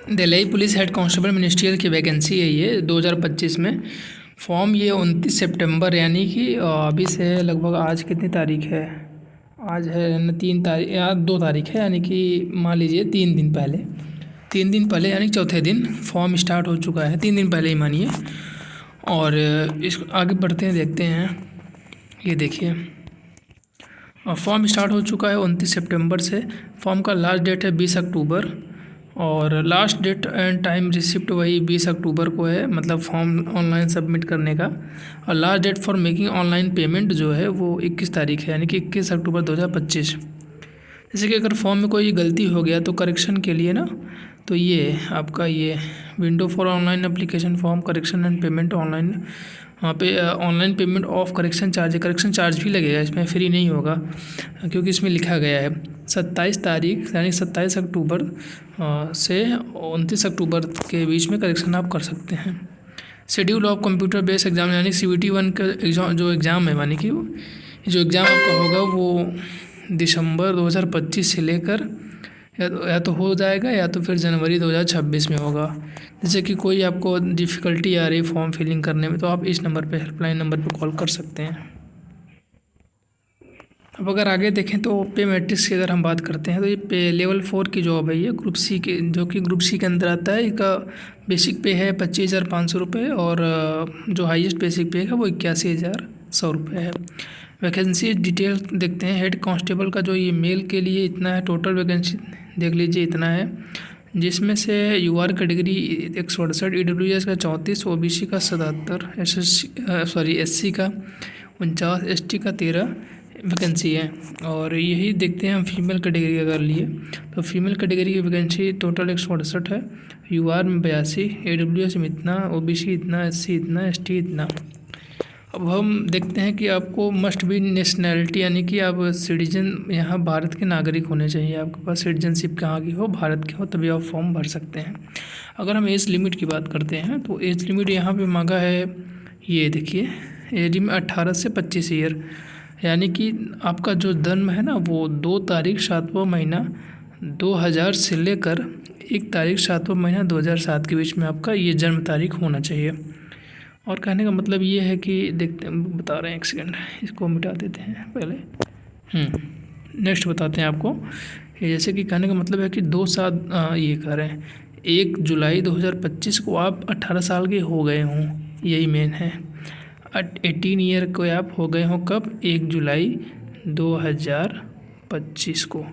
Delhi police head constable ministerial की vacancy है ये 2025 में। फॉर्म ये 29 सितंबर यानी कि अभी से लगभग आज कितनी तारीख है, आज है न 3 तारीख या 2 तारीख है, यानी कि मान लीजिए 3 दिन पहले यानी चौथे दिन फॉर्म स्टार्ट हो चुका है, 3 दिन पहले ही मानिए। और इस आगे बढ़ते हैं, देखते हैं। ये देखिए फॉर्म स्टार्ट हो चुका है 29 सितंबर से। फॉर्म का लास्ट डेट है 20 अक्टूबर और last date and time receipt वही 20 अक्टूबर को है, मतलब फॉर्म ऑनलाइन सबमिट करने का। और last date for making online payment जो है वो 21 तारीख है, यानी कि 21 अक्टूबर 2025। जैसे कि अगर फॉर्म में कोई गलती हो गया तो करेक्शन के लिए ना, तो ये आपका ये window for online application form correction and payment online, वहाँ पे online payment of correction charge है। करेक्शन चार्ज भी लगेगा, इसमें फ्री नहीं होगा, क्योंकि इसमें लिखा गया है 27 तारीख यानी 27 अक्टूबर से 29 अक्टूबर के बीच में करेक्शन आप कर सकते हैं। Schedule of computer based exam यानी CBT 1 का एग्जाम, जो एग्ज़ाम है मानी कि जो एग्ज़ाम आपका होगा वो दिसंबर 2025 से लेकर या तो हो जाएगा या तो फिर जनवरी 2026 में होगा। जैसे कि कोई आपको डिफ़िकल्टी आ रही फॉर्म फिलिंग करने में, तो आप इस नंबर पे, हेल्पलाइन नंबर पे कॉल कर सकते हैं। अब अगर आगे देखें तो पे मैट्रिक्स की अगर हम बात करते हैं तो ये पे लेवल 4 की जॉब है, ये ग्रुप सी के, जो कि ग्रुप सी के अंदर आता है। इसका बेसिक पे है 25,500 रुपये और जो हाईएस्ट बेसिक पे है वो 81,100 रुपये है। वैकेंसी डिटेल देखते हैं। हेड कांस्टेबल का जो ये मेल के लिए इतना है, टोटल वैकेंसी देख लीजिए इतना है, जिसमें से UR कैटेगरी 168, EWS का 34, OBC का 77, SC का 49, ST का 13 वैकेंसी है। और यही देखते हैं हम फीमेल कैटेगरी अगर लिए तो फीमेल कैटेगरी की वैकेंसी टोटल 168 है। UR में 82, AWS में इतना, OBC इतना, SC इतना, ST इतना। अब हम देखते हैं कि आपको मस्ट बी नेशनैलिटी, यानी कि आप सिटीजन यहाँ भारत के नागरिक होने चाहिए, आपके पास सिटीजनशिप कहाँ की हो, भारत के हो, तभी आप फॉर्म भर सकते हैं। अगर हम एज लिमिट की बात करते हैं तो एज लिमिट यहाँ पे मांगा है, ये देखिए एज लिमिट 18 से 25 ईयर, यानी कि आपका जो जन्म है ना वो 2 तारीख 7वां महीना 2000 से लेकर 1 तारीख 7वां महीना 2007 के बीच में आपका ये जन्म तारीख होना चाहिए। और कहने का मतलब ये है कि देखते हैं, बता रहे हैं, एक सेकेंड इसको मिटा देते हैं पहले। नेक्स्ट बताते हैं आपको। ये जैसे कि कहने का मतलब है कि 2 साल ये कह रहे हैं 1 जुलाई 2025 को आप 18 साल के हो गए हों, यही मेन है। 18 ईयर को आप हो गए हों कब, 1 जुलाई 2025 को,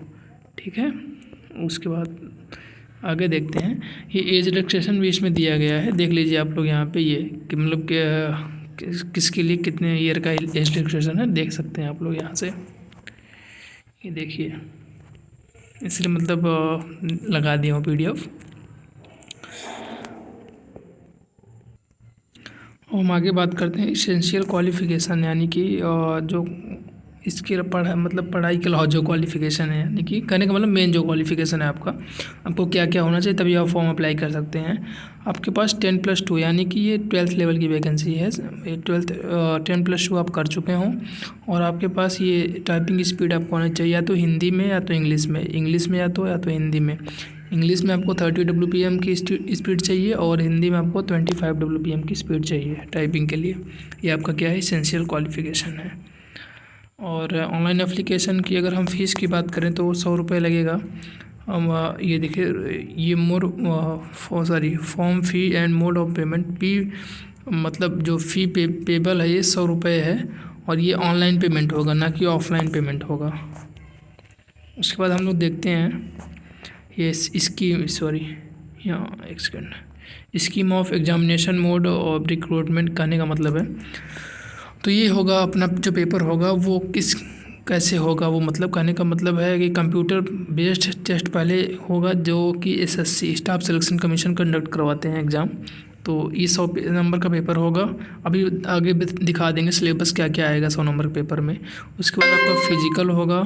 ठीक है। उसके बाद आगे देखते हैं, ये एज रिलैक्सेशन भी इसमें दिया गया है, देख लीजिए आप लोग यहाँ पे, ये कि मतलब किसके लिए कितने ईयर का एज रिलैक्सेशन है, देख सकते हैं आप लोग यहाँ से। ये देखिए, इसलिए मतलब लगा दिया हूँ PDF। और हम आगे बात करते हैं इसेंशियल क्वालिफ़िकेशन, यानी कि जो इसके मतलब पढ़ाई के अलावा जो क्वालिफ़िकेशन है, यानी कि कहने का मतलब मेन जो क्वालिफ़िकेशन है आपको क्या क्या होना चाहिए, तभी आप फॉर्म अप्लाई कर सकते हैं। आपके पास 10+2 यानी कि ये 12th लेवल की वैकेंसी है, 10+2 आप कर चुके हों, और आपके पास ये टाइपिंग स्पीड आपको होनी चाहिए या तो हिंदी में या तो इंग्लिश में या तो हिंदी में। इंग्लिश में आपको 30 WPM की स्पीड चाहिए और हिंदी में आपको 25 WPM की स्पीड चाहिए टाइपिंग के लिए। ये आपका क्या है, इसेंशियल क्वालिफ़िकेशन है। और ऑनलाइन एप्लीकेशन की अगर हम फ़ीस की बात करें तो 100 रुपये लगेगा। ये देखिए, ये form fee and mode of payment, मतलब जो फ़ी पेबल है ये 100 रुपये है, और ये ऑनलाइन पेमेंट होगा ना कि ऑफलाइन पेमेंट होगा। उसके बाद हम लोग देखते हैं ये यहाँ एक second, scheme of examination mode of recruitment कहने का मतलब है, तो ये होगा अपना जो पेपर होगा वो कैसे होगा, वो मतलब कहने का मतलब है कि कंप्यूटर बेस्ड टेस्ट पहले होगा, जो कि SSC staff selection commission conduct करवाते हैं एग्ज़ाम। तो ये 100 नंबर का पेपर होगा, अभी आगे दिखा देंगे सिलेबस क्या क्या आएगा 100 नंबर के पेपर में। उसके बाद आपका फिजिकल होगा,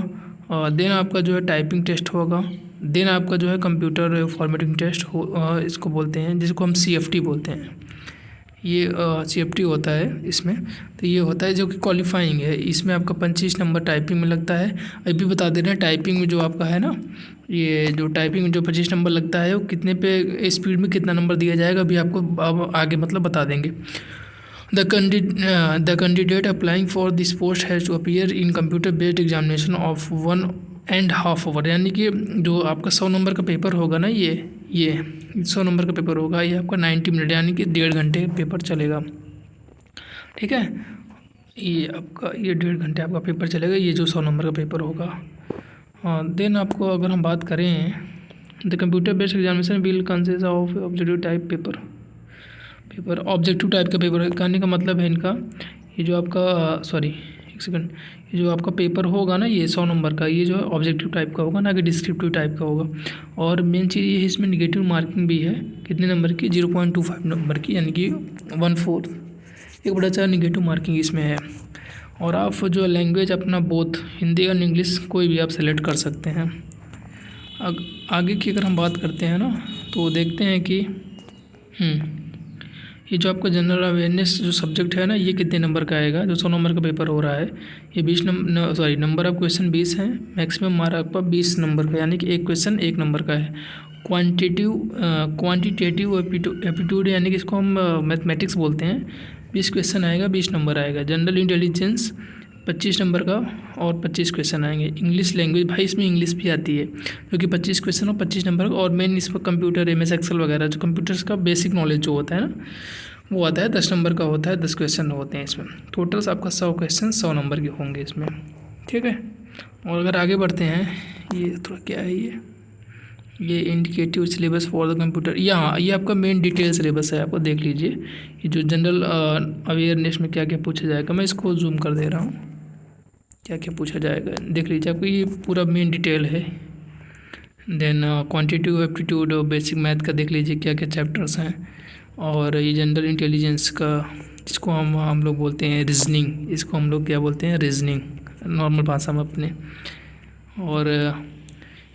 और देन आपका जो है टाइपिंग टेस्ट होगा, देन आपका जो है कंप्यूटर फॉर्मेटिंग टेस्ट इसको बोलते हैं, जिसको हम CFT बोलते हैं। ये CFT होता है इसमें। तो ये होता है जो कि क्वालिफाइंग है। इसमें आपका 25 नंबर टाइपिंग में लगता है। अभी बता दे रहे हैं टाइपिंग में जो आपका है ना, ये जो टाइपिंग में जो 25 नंबर लगता है वो कितने पे स्पीड में कितना नंबर दिया जाएगा अभी आपको अब आगे मतलब बता देंगे। The candidate applying for this post has to appear in computer based examination of 1.5 hour, यानी कि जो आपका 100 नंबर का पेपर होगा ना, ये 100 नंबर का पेपर होगा, ये आपका 90 मिनट यानी कि 1.5 घंटे पेपर चलेगा। ठीक है, ये आपका ये 1.5 घंटे आपका पेपर चलेगा, ये जो 100 नंबर का पेपर होगा। हाँ, देन आपको अगर हम बात करें, the computer based examination will consist of objective type paper objective type का पेपर कहने का मतलब है इनका, ये जो आपका सॉरी एक सेकंड, ये जो आपका पेपर होगा ना, ये 100 नंबर का, ये जो है ऑब्जेक्टिव टाइप का होगा ना कि डिस्क्रिप्टिव टाइप का होगा। और मेन चीज़ ये है इसमें निगेटिव मार्किंग भी है, कितने नंबर की, 0.25 नंबर की, यानी कि 1/4 एक बड़ा अच्छा निगेटिव मार्किंग इसमें है। और आप जो लैंग्वेज अपना बोथ हिंदी और इंग्लिश कोई भी आप सेलेक्ट कर सकते हैं। आगे की अगर हम बात करते हैं ना, तो देखते हैं कि ये जो आपका जनरल अवेयरनेस जो सब्जेक्ट है ना, ये कितने नंबर का आएगा। जो 100 नंबर का पेपर हो रहा है, ये 20 नंबर ऑफ क्वेश्चन 20 हैं, मैक्सिमम मार्क आपका 20 नंबर का, यानी कि एक क्वेश्चन 1 नंबर का है। क्वांटिटेटिव एप्टीट्यूड यानी कि इसको हम मैथमेटिक्स बोलते हैं, 20 क्वेश्चन आएगा, 20 नंबर आएगा। जनरल इंटेलिजेंस 25 नंबर का और 25 क्वेश्चन आएंगे। इंग्लिश लैंग्वेज, भाई इसमें इंग्लिश भी आती है, जो कि 25 क्वेश्चन और 25 नंबर का। और मेन इस पर कंप्यूटर MS एक्सेल वगैरह जो कंप्यूटर्स का बेसिक नॉलेज जो होता है ना, वो आता है, 10 नंबर का होता है, 10 क्वेश्चन होते हैं इसमें। टोटल्स आपका 100 क्वेश्चन 100 नंबर के होंगे इसमें। ठीक है, और अगर आगे बढ़ते हैं, ये थोड़ा क्या है, ये indicative syllabus for the computer, यहाँ ये आपका मेन डिटेल सिलेबस है, आपको देख लीजिए। ये जो जनरल अवेयरनेस में क्या क्या पूछा जाएगा, मैं इसको जूम कर दे रहा हूँ, क्या क्या पूछा जाएगा देख लीजिए, आपको ये पूरा मेन डिटेल है। देन क्वांटिटेटिव एप्टीट्यूड और बेसिक मैथ का देख लीजिए क्या क्या चैप्टर्स हैं। और ये जनरल इंटेलिजेंस का, जिसको हम लोग बोलते हैं रीजनिंग, इसको हम लोग क्या बोलते हैं, रीजनिंग नॉर्मल भाषा में अपने। और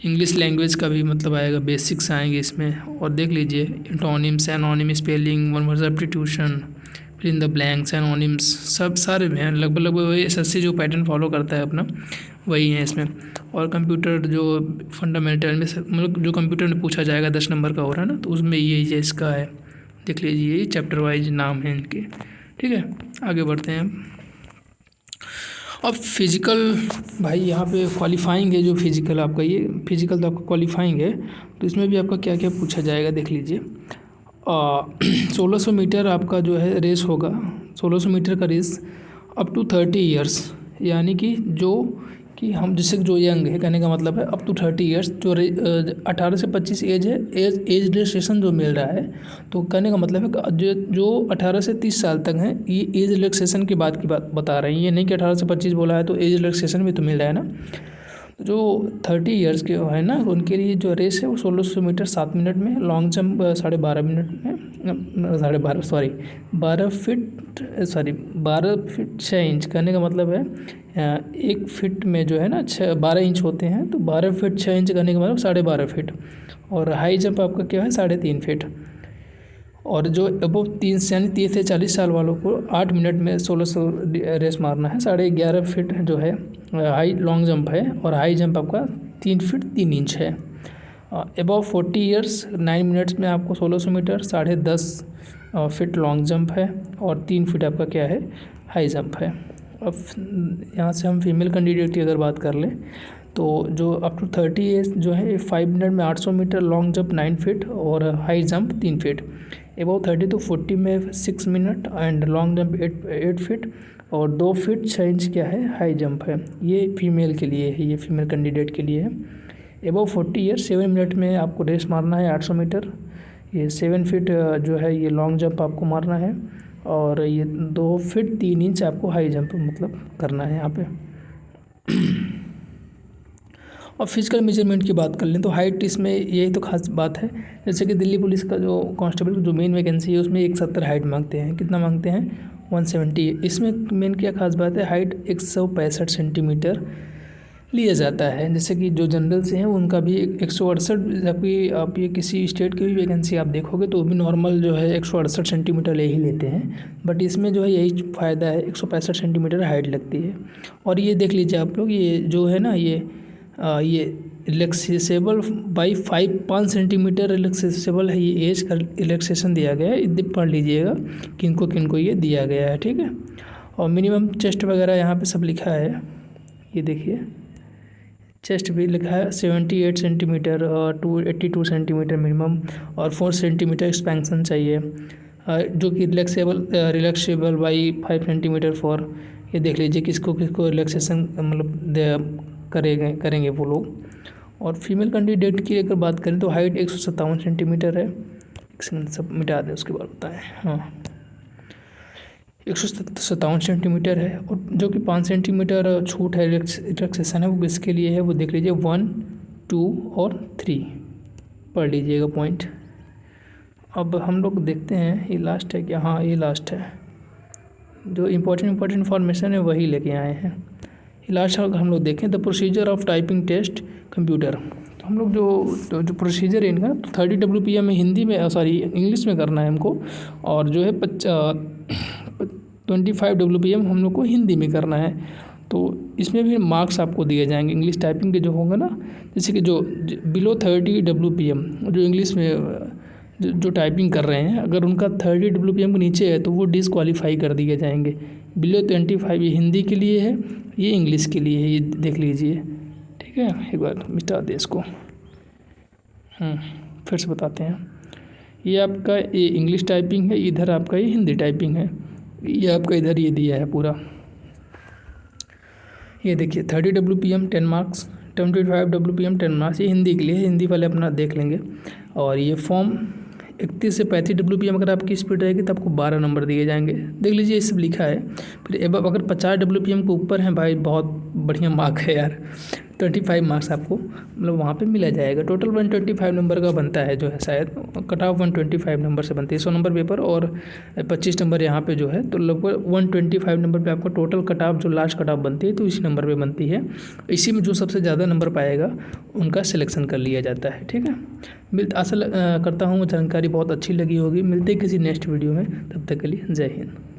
इंग्लिश लैंग्वेज का भी मतलब आएगा, बेसिक्स आएंगे इसमें। और देख लीजिए antonyms, anonym spelling, one word substitution, fill in the blanks, anonyms, सब सारे हैं लगभग वही SSC जो पैटर्न फॉलो करता है अपना, वही है इसमें। और कंप्यूटर जो फंडामेंटल में मतलब जो कंप्यूटर में पूछा जाएगा 10 नंबर का हो रहा है ना, तो उसमें ये इसका है, देख लीजिए, ये चैप्टर वाइज नाम है इनके। ठीक है, आगे बढ़ते हैं। अब फिजिकल, भाई यहाँ पे क्वालिफाइंग है जो फिजिकल आपका, ये फिजिकल तो आपका क्वालिफाइंग है, तो इसमें भी आपका क्या क्या पूछा जाएगा देख लीजिए। 1600 मीटर आपका जो है रेस होगा, 1600 मीटर का रेस अप टू 30 ईयर्स, यानी कि जो कि हम जिससे जो यंग है, कहने का मतलब है अप टू 30 ईयर्स, जो 18 से 25 एज है, एज रिलैक्सेशन जो मिल रहा है। तो कहने का मतलब है जो 18 से 30 साल तक हैं, ये एज रिलैक्सेशन की बात बता रहे हैं, ये नहीं कि 18 से 25 बोला है तो एज रिलैक्सेशन भी तो मिल रहा है ना। जो 30 ईयर्स के है ना, उनके लिए जो रेस है वो 1600 मीटर 7 मिनट में, लॉन्ग जंप 12.5 मिनट में, 12 फीट 6 इंच, कहने का मतलब है 1 फीट में जो है ना 12 इंच होते हैं, तो 12 फीट 6 इंच करने का मतलब 12.5 फीट। और हाई जंप आपका क्या है 3.5 फीट। और जो अबव 3 यानी 30 से 40 साल वालों को 8 मिनट में 1600 रेस मारना है। 11.5 फीट जो है हाई लॉन्ग जंप है, और हाई जंप आपका 3 फीट 3 इंच है। अबव 40 ईयर्स 9 मिनट्स में आपको 1600 मीटर, 10.5 फीट लॉन्ग जंप है, और 3 फीट आपका क्या है हाई जंप है। अब यहाँ से हम फीमेल कैंडिडेट की अगर बात कर लें, तो जो अप टू 30 एज जो है 5 मिनट में 800 मीटर लॉन्ग जंप 9 फीट और high jump 3 feet. Above 30 to 40 में 6 minute and long jump 8 feet, और 2 फीट 6 इंच क्या है हाई जंप है। ये फीमेल के लिए है, ये फीमेल कैंडिडेट के लिए है। अबव 40 ईयर 7 मिनट में आपको रेस मारना है 800 मीटर, ये 7 फीट जो है ये लॉन्ग जंप आपको मारना है, और ये 2 फीट 3 इंच आपको हाई जंप मतलब करना है यहाँ पे। और फिजिकल मेजरमेंट की बात कर लें तो हाइट इसमें यही तो खास बात है, जैसे कि दिल्ली पुलिस का जो कांस्टेबल जो मेन वैकेंसी है उसमें 170 हाइट मांगते हैं। कितना मांगते हैं 170। इसमें मेन क्या खास बात है, हाइट 165 सेंटीमीटर लिया जाता है। जैसे कि जो जनरल से हैं उनका भी 168, जबकि आप ये किसी स्टेट की भी वैकेंसी आप देखोगे तो वो भी नॉर्मल जो है 168 सेंटीमीटर ले ही लेते हैं, बट इसमें जो है यही फ़ायदा है, 165 सेंटीमीटर हाइट लगती है। और ये देख लीजिए आप लोग, ये जो है ना ये रिलैक्सेबल बाई 5 सेंटीमीटर रिलैक्सेबल है, ये एज का रिलैक्सेशन दिया गया है। इतने पढ़ लीजिएगा किनको ये दिया गया है, ठीक है। और मिनिमम चेस्ट वगैरह यहाँ पे सब लिखा है, ये देखिए चेस्ट भी लिखा है 78 सेंटीमीटर और 82 सेंटीमीटर मिनिमम, और 4 सेंटीमीटर एक्सपेंशन चाहिए, जो कि रिलैक्सेबल बाई 5 सेंटीमीटर फॉर, ये देख लीजिए किसको रिलैक्सेशन मतलब करेंगे वो लोग। और फीमेल कैंडिडेट की अगर बात करें तो हाइट 157 सेंटीमीटर है। एक सेकंड सब मिटा दें उसके बाद बताएं। हाँ, 157 सेंटीमीटर है, और जो कि 5 सेंटीमीटर छूट है, रिलैक्सेशन है, वो किसके लिए है वो देख लीजिए 1, 2 और 3 पढ़ लीजिएगा पॉइंट। अब हम लोग देखते हैं ये लास्ट है क्या। हाँ, ये लास्ट है, जो इम्पोर्टेंट इन्फॉर्मेशन है वही लेके आए हैं। ये लास्ट हम लोग देखें the procedure of typing test computer. तो हम लोग जो प्रोसीजर है इनका 30 WPM में हिंदी में इंग्लिश में करना है हमको, और जो है 25 WPM हम लोग को हिंदी में करना है। तो इसमें भी मार्क्स आपको दिए जाएंगे इंग्लिश टाइपिंग के जो होंगे ना, जैसे कि जो बिलो 30 WPM जो इंग्लिश में जो टाइपिंग कर रहे हैं, अगर उनका 30 WPM के नीचे है तो वो डिसक्वालीफाई कर दिए जाएंगे। बिलो 25 ये हिंदी के लिए है, ये इंग्लिश के लिए है, ये देख लीजिए, ठीक है। एक बार मिटा दे इसको, फिर से बताते हैं। ये आपका ये इंग्लिश टाइपिंग है, इधर आपका ये हिंदी टाइपिंग है, ये आपका इधर ये दिया है पूरा। ये देखिए 30 WPM 10 मार्क्स, 25 WPM 10 मार्क्स, ये हिंदी के लिए, हिंदी वाले अपना देख लेंगे। और ये फॉर्म 31 से 35 WPM अगर आपकी स्पीड रहेगी तो आपको 12 नंबर दिए जाएंगे, देख लीजिए ये सब लिखा है। फिर एबव अगर 50 WPM के ऊपर हैं भाई, बहुत बढ़िया मार्क है यार, 25 मार्क्स आपको मतलब वहाँ पे मिला जाएगा। टोटल 125 नंबर का बनता है जो है, शायद कट ऑफ 125 नंबर से बनती है, 100 नंबर पेपर और 25 नंबर यहाँ पे जो है, तो लगभग 125 नंबर पे आपका टोटल कट ऑफ जो लास्ट कट ऑफ बनती है तो इसी नंबर पे बनती है। इसी में जो सबसे ज़्यादा नंबर पाएगा उनका सिलेक्शन कर लिया जाता है, ठीक है। आशा करता हूँ जानकारी बहुत अच्छी लगी होगी। मिलते किसी नेक्स्ट वीडियो में, तब तक के लिए जय हिंद।